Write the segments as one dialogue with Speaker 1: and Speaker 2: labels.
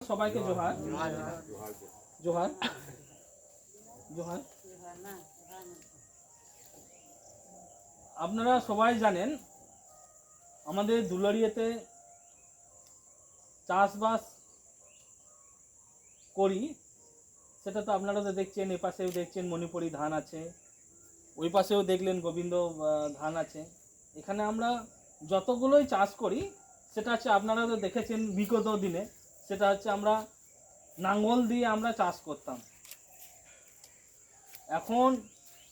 Speaker 1: সবাইকে জোহার জোহার জোহার। আপনারা সবাই জানেন আমাদের দুলারিয়াতে চাষবাস করি, সেটা তো আপনারা তো দেখছেন। এ পাশেও দেখছেন মণিপুরি ধান আছে, ওই পাশেও দেখলেন গোবিন্দ ধান আছে। এখানে আমরা যতগুলোই চাষ করি সেটা হচ্ছে আপনারা তো দেখেছেন বিগত দিনে, সেটা হচ্ছে আমরা নাঙ্গল দিয়ে আমরা চাষ করতাম। এখন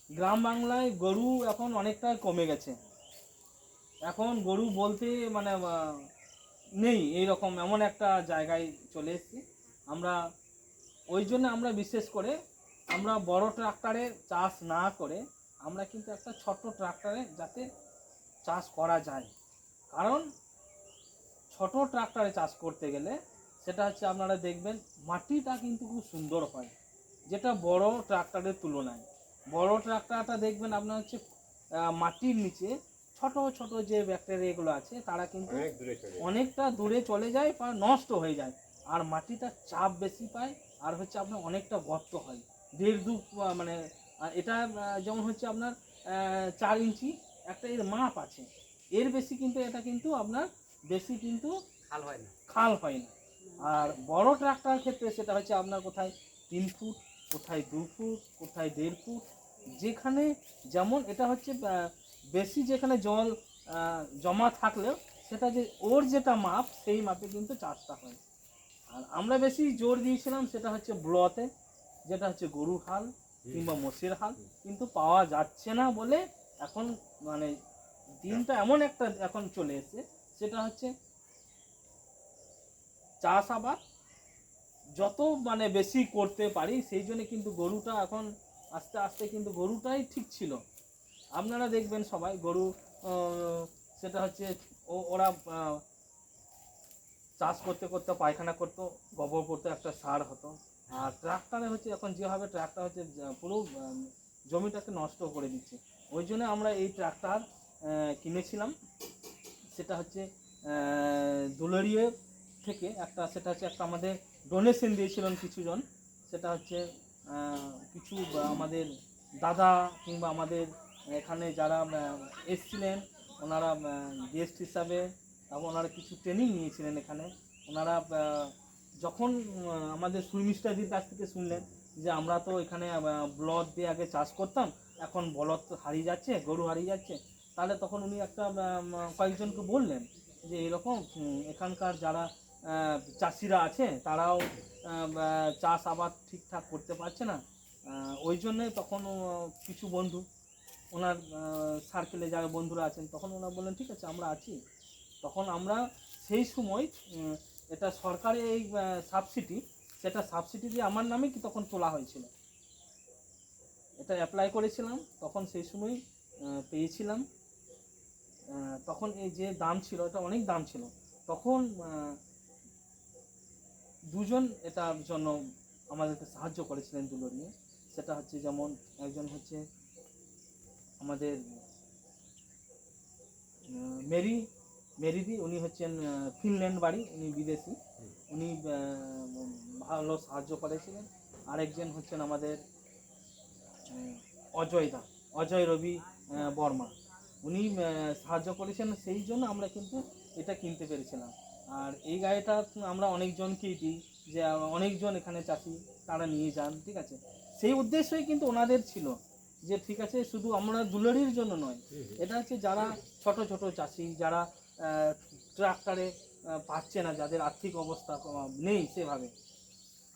Speaker 1: গ্রাম বাংলায় গরু এখন অনেকটা কমে গেছে। এখন গরু বলতে মানে নেই, এইরকম এমন একটা জায়গায় চলে এসেছি আমরা। ওই জন্য আমরা বিশেষ করে আমরা বড় ট্রাক্টরে চাষ না করে আমরা কিন্তু একটা ছোট ট্রাক্টরে যাতে চাষ করা যায়। কারণ ছোট ট্রাক্টরে চাষ করতে গেলে সেটা হচ্ছে আপনারা দেখবেন মাটিটা কিন্তু খুব সুন্দর হয়, যেটা বড় ট্রাক্টরের তুলনায়। বড় ট্রাক্টরটা দেখবেন আপনার হচ্ছে মাটির নিচে ছোট ছোট যে ব্যাকটেরিয়াগুলো আছে তারা কিন্তু অনেকটা দূরে চলে যায় বা নষ্ট হয়ে যায়, আর মাটিটা চাপ বেশি পায়, আর হচ্ছে আপনার অনেকটা গর্ত হয়। দেড় দু মানে এটা যেমন হচ্ছে আপনার 4 ইঞ্চি একটা এর মাপ আছে, এর বেশি কিন্তু এটা কিন্তু আপনার বেশি কিন্তু খাল হয় না। আর বড় ট্রাক্টরের ক্ষেত্রে সেটা হচ্ছে আপনার কোথায় 3 ফুট, কোথায় 2 ফুট, কোথায় 1.5 ফুট, যেখানে যেমন এটা হচ্ছে বেশি যেখানে জল জমা থাকলেও সেটা যে ওর যেটা মাপ সেই মাপে কিন্তু চাষটা হয়। আর আমরা বেশি জোর দিয়েছিলাম সেটা হচ্ছে ব্লতে, যেটা হচ্ছে গরুর হাল কিংবা মোষের হাল, কিন্তু পাওয়া যাচ্ছে না বলে এখন মানে দিনটা এমন একটা এখন চলে এসেছে, সেটা হচ্ছে চাষাবাদ যত মানে বেশি করতে পারি সেই জন্য কিন্তু গরুটা এখন আস্তে আস্তে কিন্তু গরুটাই ঠিক ছিল। আপনারা দেখবেন সবাই গরু সেটা হচ্ছে ওরা চাষ করতে করতে পায়খানা করতো, গোবর করতে একটা সার হতো। আর ট্রাক্টরে হচ্ছে এখন যেভাবে ট্রাক্টর হচ্ছে পুরো জমিটাকে নষ্ট করে দিচ্ছে। ওই জন্য আমরা এই ট্রাক্টর কিনেছিলাম। সেটা হচ্ছে দুলারিয়া থেকে একটা, সেটা হচ্ছে একটা আমাদের ডোনেশন দিয়েছিলেন কিছুজন। সেটা হচ্ছে কিছু আমাদের দাদা কিংবা আমাদের এখানে যারা এসছিলেন ওনারা গেস্ট হিসাবে, এবং ওনারা কিছু ট্রেনিং নিয়েছিলেন এখানে। ওনারা যখন আমাদের সুমিস্টাদির কাছ থেকে শুনলেন যে আমরা তো এখানে ব্লদ দিয়ে আগে চাষ করতাম, এখন বলদ হারিয়ে যাচ্ছে, গরু হারিয়ে যাচ্ছে, তাহলে তখন উনি একটা কয়েকজনকে বললেন যে এরকম এখানকার যারা চাষিরা আছে তারাও চাষ আবাদ ঠিকঠাক করতে পারছে না। ওই জন্যে তখন কিছু বন্ধু ওনার সার্কেলে যারা বন্ধুরা আছেন তখন ওনারা বললেন ঠিক আছে আমরা আছি। তখন আমরা সেই সময় এটা সরকারি এই সাবসিডি, সেটা সাবসিডি দিয়ে আমার নামে কি তখন তোলা হয়েছিল, এটা অ্যাপ্লাই করেছিলাম, তখন সেই সময় পেয়েছিলাম। তখন এই যে দাম ছিল এটা অনেক দাম ছিল, তখন দুজন এটার জন্য আমাদেরকে সাহায্য করেছিলেন দুলারিয়া। সেটা হচ্ছে যেমন একজন হচ্ছে আমাদের মেরিদি, উনি হচ্ছেন ফিনল্যান্ড বাড়ি, উনি বিদেশি, উনি ভালো সাহায্য করেছিলেন। আরেকজন হচ্ছেন আমাদের অজয় রবি বর্মা, উনি সাহায্য করেছেন, সেই জন্য আমরা কিন্তু এটা কিনতে পেরেছিলাম। আর এই গাড়িটা আমরা অনেকজনকেই দিই, যে অনেকজন এখানে চাষি তারা নিয়ে যান, ঠিক আছে। সেই উদ্দেশ্যই কিন্তু ওনাদের ছিল যে ঠিক আছে শুধু আমরা দুলারির জন্য নয়, এটা হচ্ছে যারা ছোট ছোট চাষি যারা ট্রাক্টরে পাচ্ছে না, যাদের আর্থিক অবস্থা নেই সেভাবে,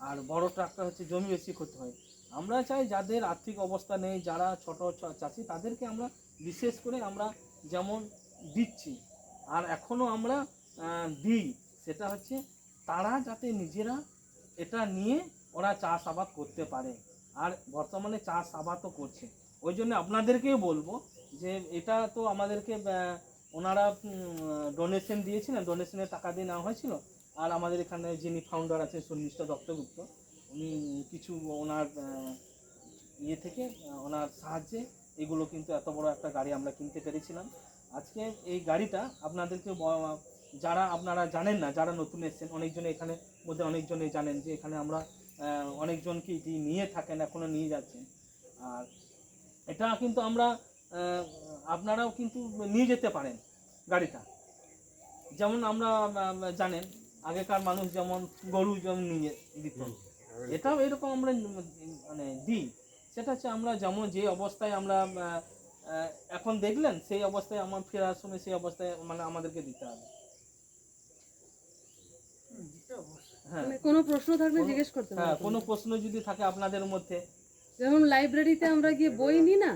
Speaker 1: আর বড় ট্রাক্টর হচ্ছে জমি বেশি করতে হয়। আমরা চাই যাদের আর্থিক অবস্থা নেই, যারা ছোট চাষি, তাদেরকে আমরা বিশেষ করে আমরা যেমন দিচ্ছি আর এখনও আমরা দিই, সেটা হচ্ছে তারা যাতে নিজেরা এটা নিয়ে ওরা চাষ আবাদ করতে পারে। আর বর্তমানে চাষ আবাদও করছে, ওই জন্য আপনাদেরকেও বলবো যে এটা তো আমাদেরকে ওনারা ডোনেশন দিয়েছিলেন, ডোনেশনের টাকা দিয়ে নেওয়া হয়েছিল। আর আমাদের এখানে যিনি ফাউন্ডার আছেন শর্মিষ্ঠা দত্তগুপ্ত, উনি কিছু ওনার ইয়ে থেকে ওনার সাহায্যে এগুলো কিন্তু এত বড় একটা গাড়ি আমরা কিনতে পেরেছিলাম। আজকে এই গাড়িটা আপনাদেরকে যারা আপনারা জানেন না, যারা নতুন এসেছেন, অনেকজনে এখানে মধ্যে অনেকজনই জানেন যে এখানে আমরা অনেকজনকে নিয়ে থাকেন, এখনও নিয়ে যাচ্ছেন। আর এটা কিন্তু আমরা আপনারাও কিন্তু নিয়ে যেতে পারেন গাড়িটা। যেমন আমরা জানেন আগেকার মানুষ যেমন গরু যেমন নিয়ে দিত, এটাও এরকম আমরা মানে দিই। সেটা হচ্ছে আমরা যেমন যে অবস্থায় আমরা এখন দেখলেন সেই অবস্থায় আমার ফেরার সময় সেই অবস্থায় মানে আমাদেরকে দিতে হবে। হ্যাঁ,
Speaker 2: কোনো প্রশ্ন থাকলে জিজ্ঞেস করতে পারেন।
Speaker 1: হ্যাঁ, কোনো প্রশ্ন যদি থাকে আপনাদের মধ্যে।
Speaker 2: যেমন লাইব্রেরিতে আমরা গিয়ে বই নিই না,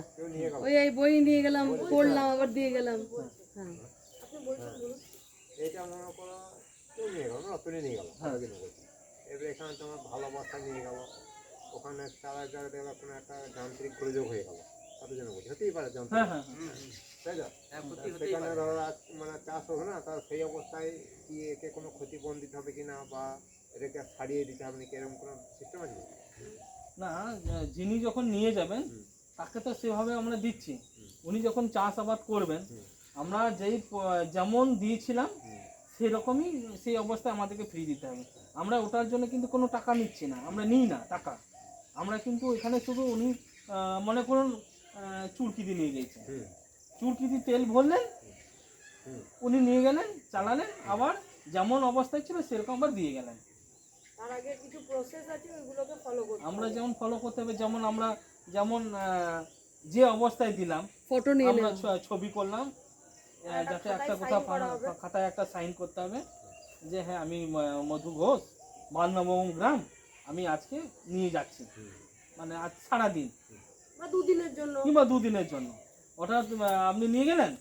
Speaker 2: ওই এই বই নিয়ে গেলাম, পড়লাম, আবার দিয়ে গেলাম। হ্যাঁ,
Speaker 3: এটা মনে করো কেউ নিয়ে গেল, রতনে নিয়ে গেল, এবার এখানে তোমার ভালো অবস্থা নিয়ে গেল, ওখানে তারা জায়গায় দেখলো কোনো একটা যান্ত্রিক গোলযোগ হয়ে গেল, তাদের জন্য বলছি হতেই পারে যান্ত্রিক,
Speaker 1: হ্যাঁ হ্যাঁ
Speaker 3: তাই তো? সেখানে ধরো মানে চাষ হবে না, তার সেই অবস্থায় কি একে কোনো ক্ষতিপূরণ দিতে হবে কিনা, বা এটাকে ছাড়িয়ে দিতে হবে নাকি, এরকম কোনো সিস্টেম আছে?
Speaker 1: না, যিনি যখন নিয়ে যাবেন তাকে তো সেভাবে আমরা দিচ্ছি। উনি যখন চাষাবাদ করবেন আমরা যেই যেমন দিয়েছিলাম সেরকমই সেই অবস্থায় আমাদেরকে ফ্রি দিতে হবে। আমরা ওটার জন্য কিন্তু কোনো টাকা নিচ্ছি না, আমরা নিই না টাকা। আমরা কিন্তু এখানে শুধু উনি মনে করুন চুরকি দিয়ে নিয়ে গিয়েছেন, চুরকি দিয়ে তেল ভরলেন, উনি নিয়ে গেলেন, চালালেন, আবার যেমন অবস্থায় ছিল সেরকম আবার দিয়ে গেলেন।
Speaker 4: তার আগে কিছু প্রসেস আছে ওইগুলোকে ফলো করতে
Speaker 1: আমরা যেমন ফলো করতে হবে, যেমন আমরা যেমন যে অবস্থায় দিলাম
Speaker 2: ফটো নিয়ে
Speaker 1: আমরা
Speaker 2: নিলাম।
Speaker 1: ছবি করলাম, যাতে একটা
Speaker 4: খাতায়
Speaker 1: কোথাও
Speaker 4: sign করা হবে।
Speaker 1: খাতায় একটা সাইন করতে হবে যে হ্যাঁ আমি মধু ঘোষ 52 গ্রাম আমি আজকে নিয়ে যাচ্ছি, মানে আজ সারাদিন
Speaker 4: বা দুদিনের জন্য।
Speaker 1: কিংবা 2 দিনের জন্য। ওটা আপনি নিয়ে গেলেন,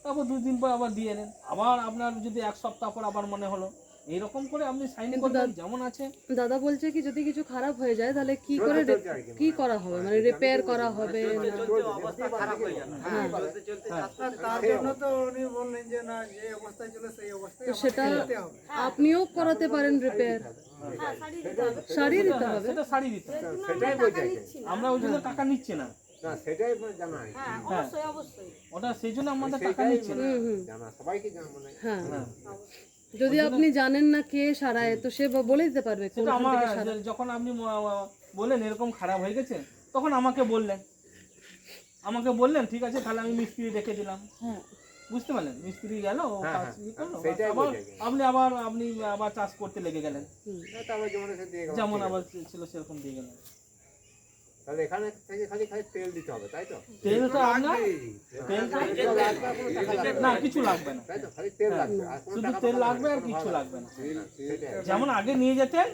Speaker 1: তারপর 2 দিন পর আবার দিয়ে এলেন, আবার আপনার যদি 1 সপ্তাহ পর আবার মনে হলো, এইরকম করে আপনি সাইন করবেন যেমন আছে।
Speaker 2: দাদা বলছে কি যদি কিছু খারাপ হয়ে যায় তাহলে কি করে কি করা হবে, মানে রিপেয়ার করা হবে না?
Speaker 5: তার জন্য তো উনি বললেন যে না, যে অবস্থায় ছিল সেই অবস্থায়
Speaker 2: তো সেটা
Speaker 5: দিতে হবে।
Speaker 2: আপনিও করাতে পারেন রিপেয়ার,
Speaker 4: হ্যাঁ, শাড়ি দিতে হবে।
Speaker 2: শাড়ি দিতে
Speaker 1: হ্যাঁ,
Speaker 2: হবে।
Speaker 1: সেটা শাড়ি দিতে হবে।
Speaker 3: সেটাই বলছি আর কি।
Speaker 4: নিচ্ছি না।
Speaker 1: আমরা ওই জন্য টাকা নিচ্ছি না,
Speaker 3: না সেটাই জানা হয়,
Speaker 4: হ্যাঁ, অবশ্যই অবশ্যই।
Speaker 1: ওটা সেই জন্য আমাদের টাকা
Speaker 3: সেটাই
Speaker 1: নিচ্ছি না।
Speaker 3: মানে জানা, সবাইকে জানা মানে
Speaker 2: হ্যাঁ,
Speaker 1: হ্যাঁ,
Speaker 2: যদি আপনি জানেন না কে সারায় তো সে বলে দিতে পারবে কোন
Speaker 1: সেটা আমার যখন আপনি বললেন এরকম খারাপ হয়ে গেছে, তখন আমাকে বললেন ঠিক আছে তাহলে আমি মিস্ত্রি রেখে দিলাম।
Speaker 2: হ্যাঁ,
Speaker 1: বুঝতে পারলেন, মিস্ত্রি গেল ও
Speaker 3: হ্যাঁ,
Speaker 1: কাজ ই করলো,
Speaker 3: সেটাই
Speaker 1: আবার
Speaker 3: বোঝা যায়।
Speaker 1: আপনি আবার চাষ করতে লেগে গেলেন,
Speaker 3: তারপরে যেমন এসে দিয়ে গেল,
Speaker 1: যেমন আবার ছিল সেরকম দিয়ে গেলেন।
Speaker 3: তাহলে এখানে থেকে খালি খালি তেল দিতে হবে, তাই তো?
Speaker 1: তেলটা আপনার তেলটা না কিছু লাগবে না,
Speaker 3: তাই তো, খালি তেল লাগবে, আর কোনো
Speaker 1: শুধু
Speaker 3: টাকা
Speaker 1: তেল
Speaker 3: পয়সা
Speaker 1: লাগবে আর
Speaker 3: কোনো
Speaker 1: কিছু
Speaker 3: ভাড়া
Speaker 1: লাগবে না।
Speaker 3: সেটাই।
Speaker 1: যেমন আগে নিয়ে যেতেন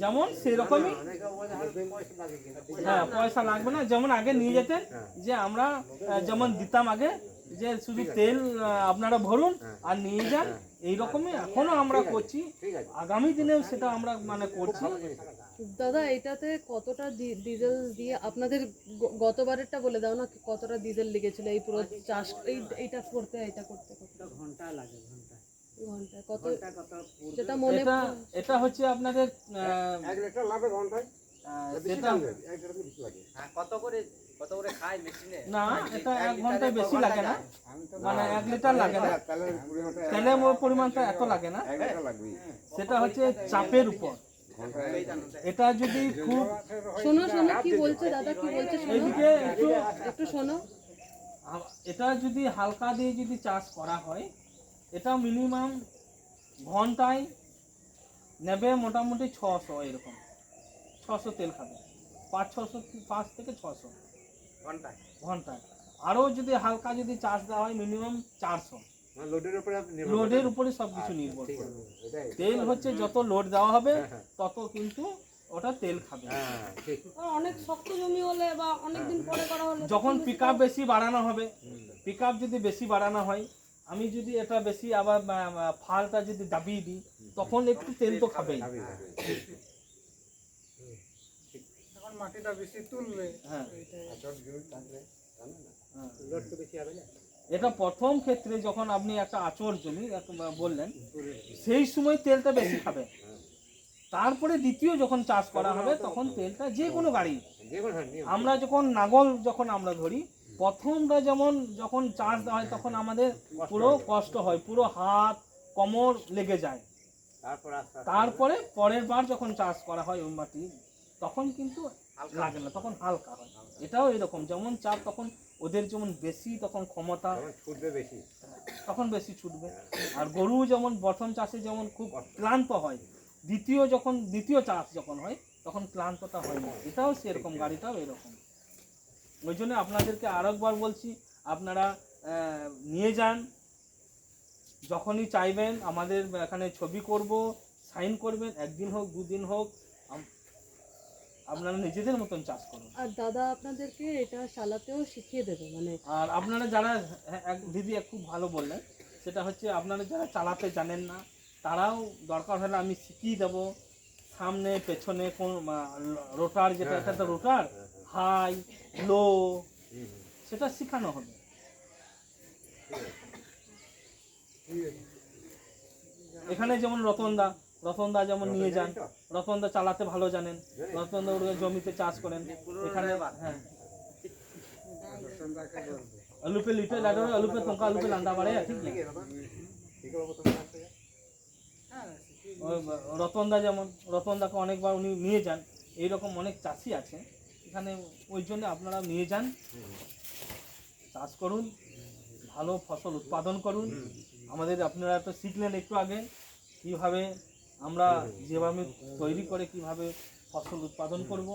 Speaker 1: যেমন সেরকমই,
Speaker 3: অনেকে বলে আর পয়সা লাগে কিনা,
Speaker 1: হ্যাঁ পয়সা লাগবে না, যেমন আগে নিয়ে যেতেন যে আমরা যেমন দিতাম আগে যে শুধু তেল আপনারা ভরুন আর নিয়ে যান, এইরকমই এখনো আমরা করছি,
Speaker 3: ঠিক আছে,
Speaker 1: আগামী দিনেও সেটা আমরা মানে করছি।
Speaker 3: ভালো জিনিস।
Speaker 2: দাদা এটাতে কতটা ডিজেল দিয়ে আপনাদের গতবারেরটা বলে দাও না, কতটা ডিজেল লেগেছিল এই পুরো চাষ এইটা করতে
Speaker 5: ঘন্টা লাগে, ঘন্টা
Speaker 2: ঘন্টায় কত যেটা মনে
Speaker 1: এটা হচ্ছে আপনাদের
Speaker 3: 1 লিটার লাগবে ঘন্টায়, বেশি
Speaker 1: সেটা
Speaker 3: লাগবে, 1 লিটার বেশি লাগে।
Speaker 1: না, এটা 1 ঘন্টায় বেশি লাগে না, মানে 1 লিটার লাগে না,
Speaker 3: তেলের পরিমাণটা
Speaker 1: তেলের পরিমাণটা এত লাগে না,
Speaker 3: 1 লিটার লাগবেই
Speaker 1: সেটা হচ্ছে চাপের উপর। এটা যদি খুব
Speaker 2: শোনো কি বলছে দাদা, কি বলছে শোনো,
Speaker 1: এইদিকে
Speaker 2: একটু শোনো।
Speaker 1: এটা যদি হালকা দিয়ে যদি চাষ করা হয়, এটা মিনিমাম ঘন্টায় নেবে মোটামুটি 600, এরকম 600 তেল খাবে, 5 থেকে 600 ঘন্টায়। আরও যদি হালকা যদি চাষ দেওয়া হয় মিনিমাম 400।
Speaker 3: মানে লোডের উপরে আপনি নির্ভর
Speaker 1: লোডের উপরে সবকিছু নির্ভর
Speaker 3: ঠিক
Speaker 1: করবে।
Speaker 3: আছে, এটাই।
Speaker 1: তেল হচ্ছে যত লোড দেওয়া হবে তত কিন্তু ওটা তেল খাবে।
Speaker 3: হ্যাঁ, ঠিক।
Speaker 4: অনেক শক্ত জমি হলে বা অনেক দিন পরে করা হলে
Speaker 1: যখন পিকআপ বেশি বাড়ানো হবে, পিকআপ যদি বেশি বাড়ানো হয়, আমি যদি এটা বেশি আবার ফালটা যদি দাবিয়ে দিই তখন একটু তেল তো খাবেই।
Speaker 3: খাবে, খাবে।
Speaker 5: এখন মাটিটা বেশি তুলবে।
Speaker 1: হ্যাঁ,
Speaker 3: আর জল জমি থাকলে জানো না,
Speaker 1: হ্যাঁ।
Speaker 3: লোড তো বেশি হবে না।
Speaker 1: এটা প্রথম ক্ষেত্রে যখন আপনি একটা আচর জমি বললেন সেই সময় তেলটা বেশি খাবে, তারপরে দ্বিতীয় যখন চাষ করা হবে তখন তেলটা যে কোনো গাড়ি,
Speaker 3: যে কোনো হয়, নিয়ম।
Speaker 1: আমরা যখন নাঙল যখন আমরা ধরি প্রথমটা যেমন যখন চাষ দেওয়া হয় তখন আমাদের পুরো কষ্ট হয়, পুরো হাত কোমর লেগে যায়,
Speaker 3: তারপর আস্তে আস্তে
Speaker 1: তারপরে পরের বার যখন চাষ করা হয় ওই মাটি তখন কিন্তু লাগে না, তখন হালকা হয়। এটাও এরকম, যেমন চাপ তখন ওদের যেমন বেশি তখন ক্ষমতা,
Speaker 3: তখন ছুটবে বেশি।
Speaker 1: তখন বেশি ছুটবে। আর গরু যেমন প্রথম চাষে যেমন খুব ক্লান্ত হয়, দ্বিতীয় চাষ যখন হয় তখন ক্লান্তটা হয় না। এটাও সেরকম, গাড়িটাও এরকম। ওই জন্য আপনাদেরকে আরেকবার বলছি, আপনারা নিয়ে যান, যখনই চাইবেন আমাদের এখানে ছবি করব, সাইন করবেন, একদিন হোক দুদিন হোক, আপনারা নিজেদের মতন চাষ করুন।
Speaker 2: আর দাদা আপনাদেরকে এটা চালাতেও শিখিয়ে দেবে, মানে
Speaker 1: আর আপনারা যারা, দিদি খুব ভালো বললেন, সেটা হচ্ছে আপনারা যারা চালাতে জানেন না তারাও দরকার হলে আমি শিখিয়ে দেবো। সামনে পেছনে কোন রোটার, যেটা এটা তো রোটার, হাই লো, সেটা শেখানো হবে। এখানে যেমন রতনদা যেমন নিয়ে যান, রতনদা চালাতে ভালো জানেন, রতনদা ওর জমিতে চাষ করেন। এখানে হ্যাঁ, আলুপে লিটে লাডো, আলুপে তোমকা, আলুপে লান্ডা বাড়ে, ঠিক না?
Speaker 3: ঠিক আছে তোমার কাছ থেকে
Speaker 1: ওই রতনদাকে অনেকবার উনি নিয়ে যান। এইরকম অনেক চাষি আছে এখানে, ওই জন্য আপনারা নিয়ে যান, চাষ করুন, ভালো ফসল উৎপাদন করুন। আমাদের আপনারা তো শিখলেন একটু আগে কিভাবে আমরা যেভাবে তৈরি করে কিভাবে ফসল উৎপাদন করব।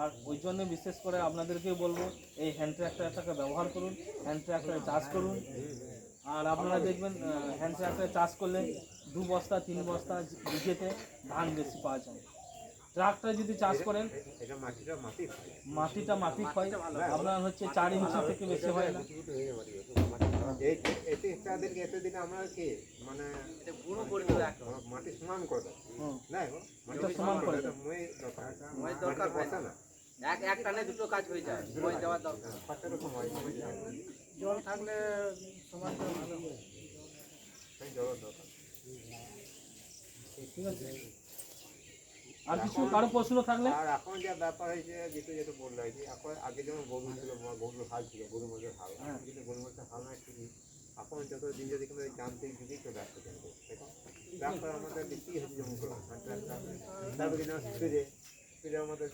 Speaker 1: আর ওই জন্য বিশেষ করে আপনাদেরকে বলবো, এই হ্যান্ড ট্র্যাক্টরটাকে ব্যবহার করুন, হ্যান্ড ট্র্যাক্টরে চাষ করুন। আর আপনারা দেখবেন হ্যান্ড ট্র্যাক্টরে চাষ করলে 2 বস্তা 3 বস্তা বিঘেতে ধান বেশি পাওয়া যায়। ট্রাক্টরে যদি চাষ করেন,
Speaker 3: এটা
Speaker 1: মাটিটা মাটি হয়, আপনার হচ্ছে 4 ইঞ্চি থেকে বেশি হয় না।
Speaker 3: এতে দিলে আমরা কি মানে মাটি সমান করে দেয়
Speaker 1: হুম,
Speaker 3: না গো?
Speaker 1: মাটিটা সমান করে দেয়।
Speaker 3: মই দরকার বসে না
Speaker 6: এক টানে দুটো কাজ হয়ে যায়, মই দেওয়ার দরকার।
Speaker 3: ফাঁকের সময়
Speaker 5: জল থাকলে সমান করে ভালো হয়।
Speaker 3: সেই জলের দরকার।
Speaker 1: ঠিক আছে, আর কিছু কারো প্রশ্ন থাকলে?
Speaker 3: আর এখন যা ব্যাপার হয়েছে, যেটা বললো আর কি, এখন আগে যেমন গরু ছিল, গরুর হাল ছিল, গরুর মধ্যে হাল, এখন কিন্তু গরুর মধ্যে হাল নাই ঠিকই। এখন যত দিন যদি কোনো যান্ত্রিক দিকেই চলে আসছে, কিন্তু ট্রাক্টর আমাদের বেশি হচ্ছে যেমন করে, তারপরে কিন্তু স্পিডে আমাদের